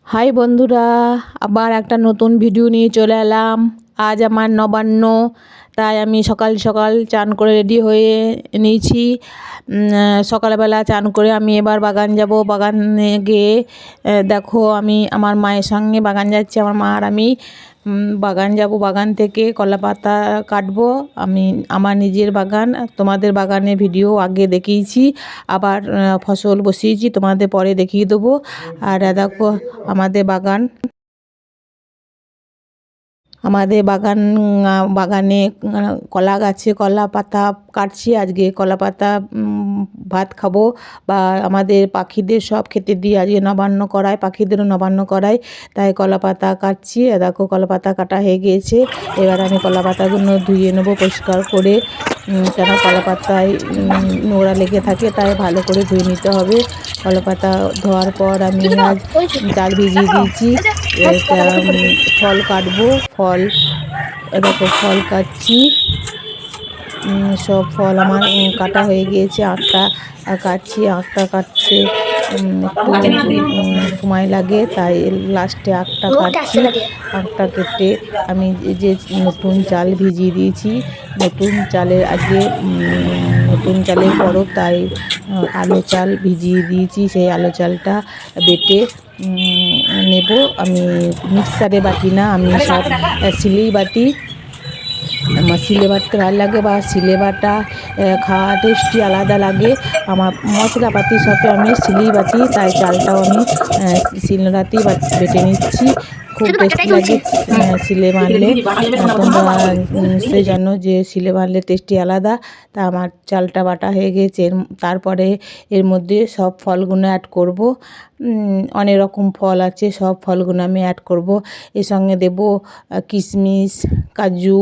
High বন্ধুরা, আবার একটা নতুন ভিডিও নিয়ে চলে এলাম। আজ আমার নবান্ন, তাই আমি সকাল সকাল চান করে রেডি হয়ে নিয়েছি। সকালবেলা চান করে আমি এবার বাগান যাব। বাগানে গিয়ে দেখো আমি আমার মায়ের সঙ্গে বাগান যাচ্ছি। আমার মা আর আমি বাগান যাব। বাগান থেকে কলা পাতা কাটবো। আমি আমার নিজের বাগান, তোমাদের বাগানে ভিডিও আগে দেখিয়েছি, আবার ফসল বসিয়েছি, তোমাদের পরে দেখিয়ে দেবো। আর দেখো আমাদের বাগান, বাগানে কলা গাছে কলা পাতা কাটছি। আজকে কলা পাতা ভাত খাবো, বা আমাদের পাখিদের সব খেতে দিয়ে আজকে নবান্ন করায়, পাখিদেরও নবান্ন করায়, তাই কলা পাতা কাটছি। দেখো কলা পাতা কাটা হয়ে গিয়েছে। এবার আমি কলা পাতাগুলো ধুয়ে নেবো পরিষ্কার করে, কেন কলা পাতায় নোংরা লেগে থাকে, তাই ভালো করে ধুয়ে নিতে হবে। কলা পাতা ধোয়ার পর আমি আজ চাল ভিজিয়ে দিয়েছি। ফল কাটবো। দেখো ফল কাটছি। সব ফল আমার কাটা হয়ে গিয়েছে। আঁকটা কাটছি। আঁকটা কাটতে একটু সময় লাগে, তাই লাস্টে আঁকটা কাটছি। আঁকটা কেটে আমি যে নতুন চাল ভিজিয়ে দিয়েছি, নতুন চালের আজকে নতুন চালের পরব, তাই আলো চাল ভিজিয়ে দিয়েছি। সেই আলো চালটা বেটে নেব। আমি মিক্সারে বাটি না, আমি সব শিলেই বাটি। আমার শিলে বাটতে ভালো লাগে, বা শিলে বাটা খাওয়া টেস্টি আলাদা লাগে। আমার মশলাপাতি সবই আমি শিলেই বাটি, তাই চালটাও আমি শিলনোড়াতেই বেটে নিচ্ছি। খুব টেস্টি লাগে শিলে বাটলে। তোমরা নিশ্চয়ই জানো যে শিলে বাটলে টেস্টি আলাদা। তা আমার চালটা বাটা হয়ে গেছে। তারপরে এর মধ্যে সব ফলগুলো অ্যাড করব। অনেক রকম ফল আছে, সব ফলগুলো আমি অ্যাড করব। এর সঙ্গে দেব কিশমিশ, কাজু,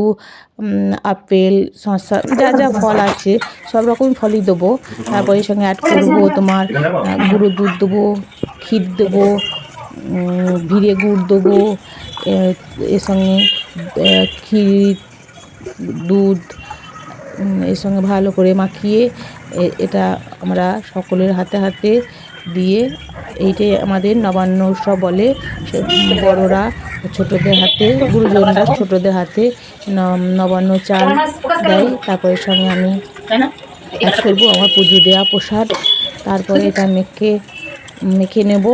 আপেল, শসা, যা যা ফল আছে সব রকম ফলই দেবো। তারপর এর সঙ্গে অ্যাড করব তোমার গুঁড়ো দুধ দেবো, ক্ষীর দেবো, ভিড়ে গুড় দেবো। এর সঙ্গে ক্ষীর, দুধ, এর সঙ্গে ভালো করে মাখিয়ে এটা আমরা সকলের হাতে হাতে দিয়ে, এইটাই আমাদের নবান্ন উৎসব বলে। বড়রা ছোটদের হাতে, গুরুজনরা ছোটদের হাতে নবান্ন চাল দেয়। তারপরের সঙ্গে আমি অ্যাড করবো আমার পুজো দেওয়া প্রসাদ। তারপরে এটা মেখে নেব।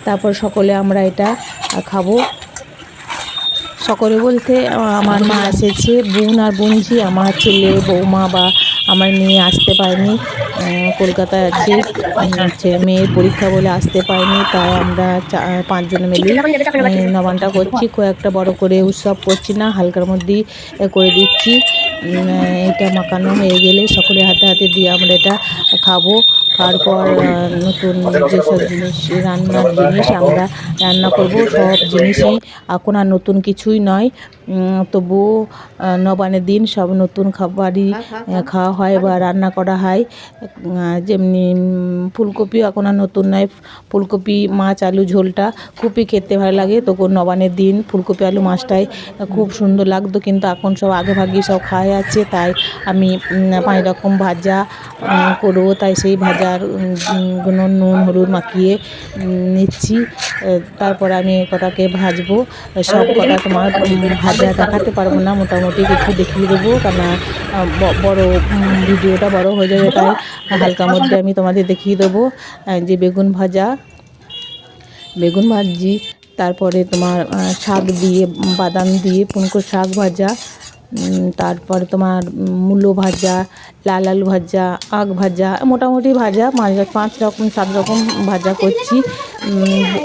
তারপর সকলে আমরা এটা খাবো। সকলে বলতে আমার মা এসেছে, বোন আর বোনঝি, আমার ছেলে বৌমা বা আমার মেয়ে আসতে পারেনি, কলকাতায় আছে। মেয়ের পরীক্ষা বলে আসতে পারেনি, তাই আমরা 5 জন মিলে নবান্নটা করছি। খুব একটা বড় করে উৎসব করছি না, হালকার মধ্যেই করে দিচ্ছি। এটা মাখানো হয়ে গেলে সকলের হাতে হাতে দিয়ে আমরা এটা খাবো। খাওয়ার পর নতুন যেসব জিনিস, রান্নার জিনিস আমরা রান্না করব, সব জিনিসই এখন আর নতুন কিছুই নয়। তবুও নবান্নের দিন সব নতুন খাবারই খাওয়া হয় বা রান্না করা হয়। যেমনি ফুলকপি এখন আর নতুন নয়, ফুলকপি মাছ আলু ঝোলটা খুবই খেতে ভালো লাগে। তখন নবান্নের দিন ফুলকপি আলু মাছটাই খুব সুন্দর লাগতো, কিন্তু এখন সব আগে ভাগে সব খাওয়া যাচ্ছে। তাই আমি 5 রকম ভাজা করবো, তাই সেই ভাজার নুন হলুদ মাখিয়ে নিচ্ছি। তারপর আমি কটাকে ভাজবো। সব কটা তোমার ভাজা দেখাতে পারবো না, মোটামুটি কিছু দেখিয়ে দেবো, কেন বড় ভিডিওটা বড় হয়ে যাবে, তাই হালকার মধ্যে আমি তোমাদের দেখিয়ে দেবো। যে বেগুন ভাজি, তারপরে তোমার শাক দিয়ে, বাদাম দিয়ে পুনকো শাক ভাজা, তারপরে তোমার মূলো ভাজা, লাল আলু ভাজা, আখ ভাজা, মোটামুটি ভাজা 5 রকম 7 রকম ভাজা করছি।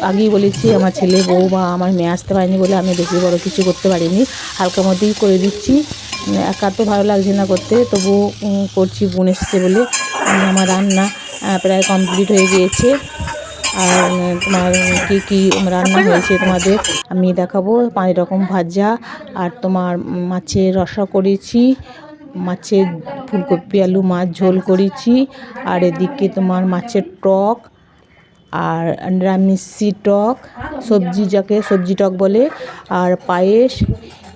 আগেই বলেছি আমার ছেলে বউ বা আমার মেয়ে আসতে পারেনি বলে আমি বেশি বড় কিছু করতে পারিনি, হালকার মধ্যেই করে দিচ্ছি। একা তো ভালো লাগছে না করতে, তবুও করছি, বোন এসেছে বলে। আমার রান্না প্রায় কমপ্লিট হয়ে গিয়েছে। আর তোমার কী রান্না হয়েছে তোমাদের আমি দেখাবো। 5 রকম ভাজা, আর তোমার মাছের রসা করেছি, মাছের ফুলকপি আলু মাছ ঝোল করেছি, আর এদিকে তোমার মাছের টক, আর নিরামিষি টক, সবজি যাকে সবজি টক বলে, আর পায়েস,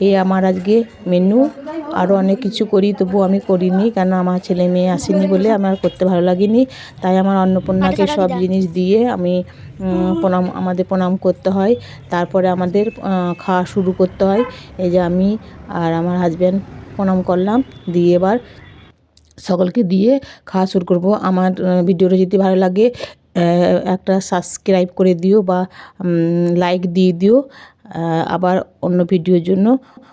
এই আমার আজকে মেনু। আরও অনেক কিছু করি, তবু আমি করিনি, কেন আমার ছেলে মেয়ে আসেনি বলে আমার করতে ভালো লাগেনি। তাই আমার অন্নপূর্ণাকে সব জিনিস দিয়ে আমি আমাদের প্রণাম করতে হয়, তারপরে আমাদের খাওয়া শুরু করতে হয়। এই যে আমি আর আমার হাজব্যান্ড প্রণাম করলাম, দিয়ে এবার সকলকে দিয়ে খাওয়া শুরু করব। আমার ভিডিওটা যদি ভালো লাগে একটা সাবস্ক্রাইব করে দিও বা লাইক দিয়ে দিও। আবার অন্য ভিডিওর জন্য